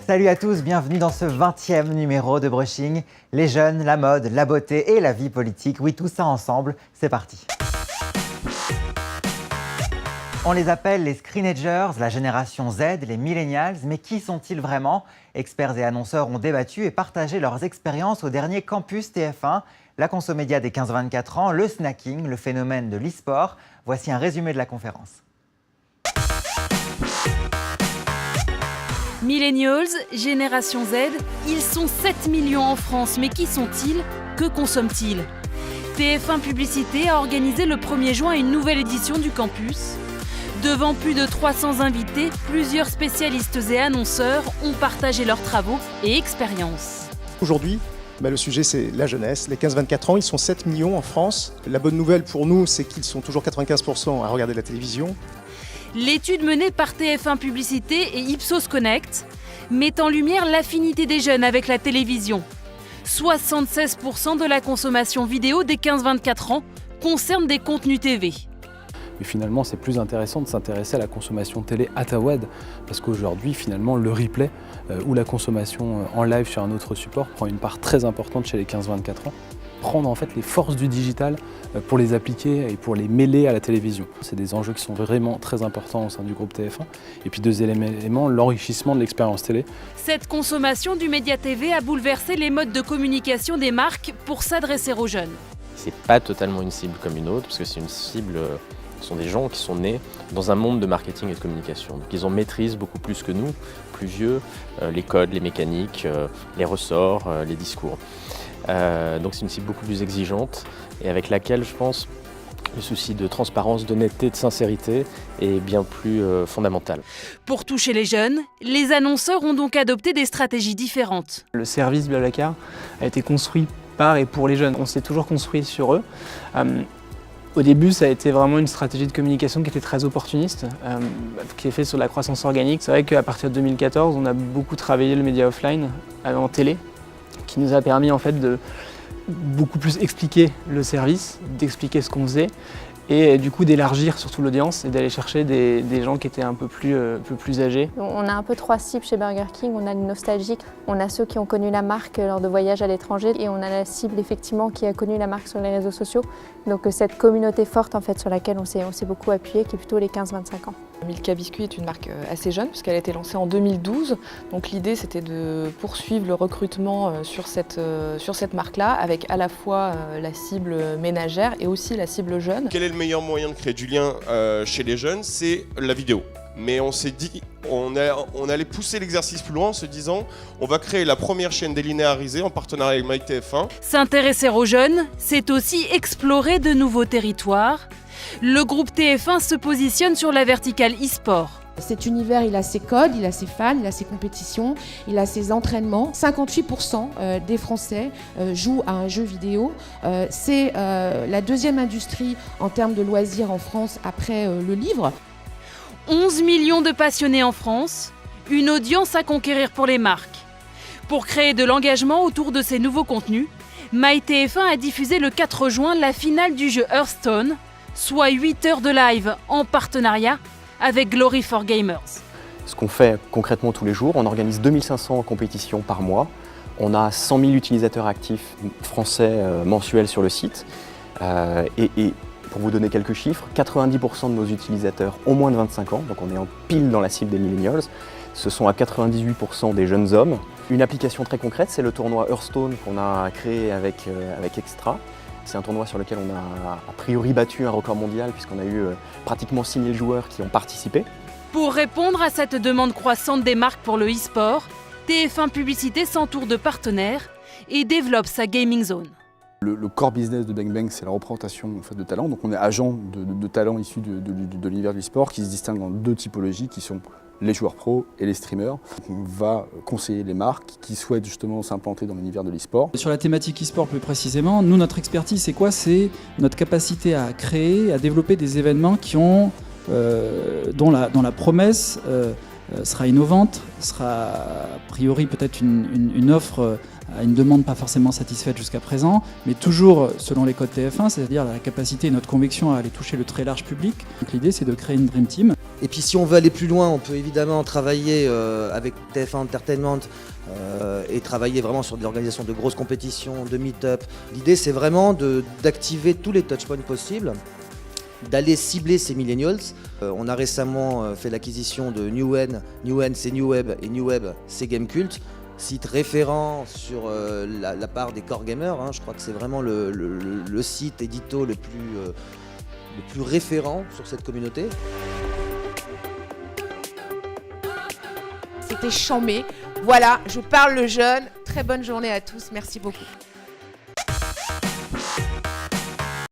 Salut à tous, bienvenue dans ce 20e numéro de Brushing. Les jeunes, la mode, la beauté et la vie politique, oui tout ça ensemble, c'est parti. On les appelle les screenagers, la génération Z, les millennials, mais qui sont-ils vraiment? Experts et annonceurs ont débattu et partagé leurs expériences au dernier campus TF1, la consomédia des 15-24 ans, le snacking, le phénomène de l'e-sport. Voici un résumé de la conférence. Millennials, génération Z, ils sont 7 millions en France, mais qui sont-ils? Que consomment-ils? TF1 Publicité a organisé le 1er juin une nouvelle édition du campus. Devant plus de 300 invités, plusieurs spécialistes et annonceurs ont partagé leurs travaux et expériences. Aujourd'hui, le sujet c'est la jeunesse, les 15-24 ans, ils sont 7 millions en France. La bonne nouvelle pour nous, c'est qu'ils sont toujours 95% à regarder la télévision. L'étude menée par TF1 Publicité et Ipsos Connect met en lumière l'affinité des jeunes avec la télévision. 76% de la consommation vidéo des 15-24 ans concerne des contenus TV. Mais finalement, c'est plus intéressant de s'intéresser à la consommation télé ATAWAD, parce qu'aujourd'hui, finalement, le replay ou la consommation en live sur un autre support prend une part très importante chez les 15-24 ans. Prendre en fait les forces du digital pour les appliquer et pour les mêler à la télévision. C'est des enjeux qui sont vraiment très importants au sein du groupe TF1. Et puis deuxième élément, l'enrichissement de l'expérience télé. Cette consommation du média TV a bouleversé les modes de communication des marques pour s'adresser aux jeunes. C'est pas totalement une cible comme une autre, parce que c'est une cible, ce sont des gens qui sont nés dans un monde de marketing et de communication. Donc ils en maîtrisent beaucoup plus que nous, plus vieux, les codes, les mécaniques, les ressorts, les discours. Donc c'est une cible beaucoup plus exigeante et avec laquelle je pense le souci de transparence, d'honnêteté, de sincérité est bien plus fondamental. Pour toucher les jeunes, les annonceurs ont donc adopté des stratégies différentes. Le service Blablacar a été construit par et pour les jeunes. On s'est toujours construit sur eux. Au début, ça a été vraiment une stratégie de communication qui était très opportuniste, qui est faite sur la croissance organique. C'est vrai qu'à partir de 2014, on a beaucoup travaillé le média offline en télé, qui nous a permis en fait de beaucoup plus expliquer le service, d'expliquer ce qu'on faisait et du coup d'élargir surtout l'audience et d'aller chercher des gens qui étaient un peu plus âgés. On a un peu trois cibles chez Burger King. On a les nostalgiques, on a ceux qui ont connu la marque lors de voyages à l'étranger et on a la cible effectivement qui a connu la marque sur les réseaux sociaux. Donc cette communauté forte en fait sur laquelle on s'est beaucoup appuyé qui est plutôt les 15-25 ans. Milka Biscuit est une marque assez jeune puisqu'elle a été lancée en 2012. Donc l'idée c'était de poursuivre le recrutement sur cette marque-là avec à la fois la cible ménagère et aussi la cible jeune. Quel est le meilleur moyen de créer du lien chez les jeunes? C'est la vidéo. Mais on s'est dit, on allait pousser l'exercice plus loin en se disant on va créer la première chaîne délinéarisée en partenariat avec MyTF1. S'intéresser aux jeunes, c'est aussi explorer de nouveaux territoires. Le groupe TF1 se positionne sur la verticale e-sport. Cet univers, il a ses codes, il a ses fans, il a ses compétitions, il a ses entraînements. 58% des Français jouent à un jeu vidéo. C'est la deuxième industrie en termes de loisirs en France après le livre. 11 millions de passionnés en France, une audience à conquérir pour les marques. Pour créer de l'engagement autour de ces nouveaux contenus, MyTF1 a diffusé le 4 juin la finale du jeu Hearthstone, soit 8 heures de live en partenariat avec Glory for Gamers. Ce qu'on fait concrètement tous les jours, on organise 2500 compétitions par mois. On a 100 000 utilisateurs actifs français mensuels sur le site. Et pour vous donner quelques chiffres, 90% de nos utilisateurs ont moins de 25 ans, donc on est en pile dans la cible des millennials. Ce sont à 98% des jeunes hommes. Une application très concrète, c'est le tournoi Hearthstone qu'on a créé avec Extra. C'est un tournoi sur lequel on a a priori battu un record mondial puisqu'on a eu pratiquement 6000 joueurs qui ont participé. Pour répondre à cette demande croissante des marques pour le e-sport, TF1 Publicité s'entoure de partenaires et développe sa gaming zone. Le core business de Bang Bang, c'est la représentation en fait, de talents. Donc on est agent de talents issus de l'univers du sport qui se distinguent en deux typologies qui sont les joueurs pros et les streamers. On va conseiller les marques qui souhaitent justement s'implanter dans l'univers de l'e-sport. Sur la thématique e-sport plus précisément, nous notre expertise c'est quoi? C'est notre capacité à créer, à développer des événements qui ont, dont la promesse sera innovante, sera a priori peut-être une offre à une demande pas forcément satisfaite jusqu'à présent, mais toujours selon les codes TF1, c'est-à-dire la capacité et notre conviction à aller toucher le très large public. Donc l'idée, c'est de créer une Dream Team. Et puis si on veut aller plus loin, on peut évidemment travailler avec TF1 Entertainment et travailler vraiment sur de l'organisation de grosses compétitions, de meet-up. L'idée, c'est vraiment d'activer tous les touchpoints possibles, d'aller cibler ces millennials. On a récemment fait l'acquisition de Newen. Newen, c'est New Web, et New Web, c'est Gamecult. Site référent sur la part des core gamers. Je crois que c'est vraiment le site édito le plus référent sur cette communauté. C'était chambé. Voilà, je parle le jeune. Très bonne journée à tous. Merci beaucoup.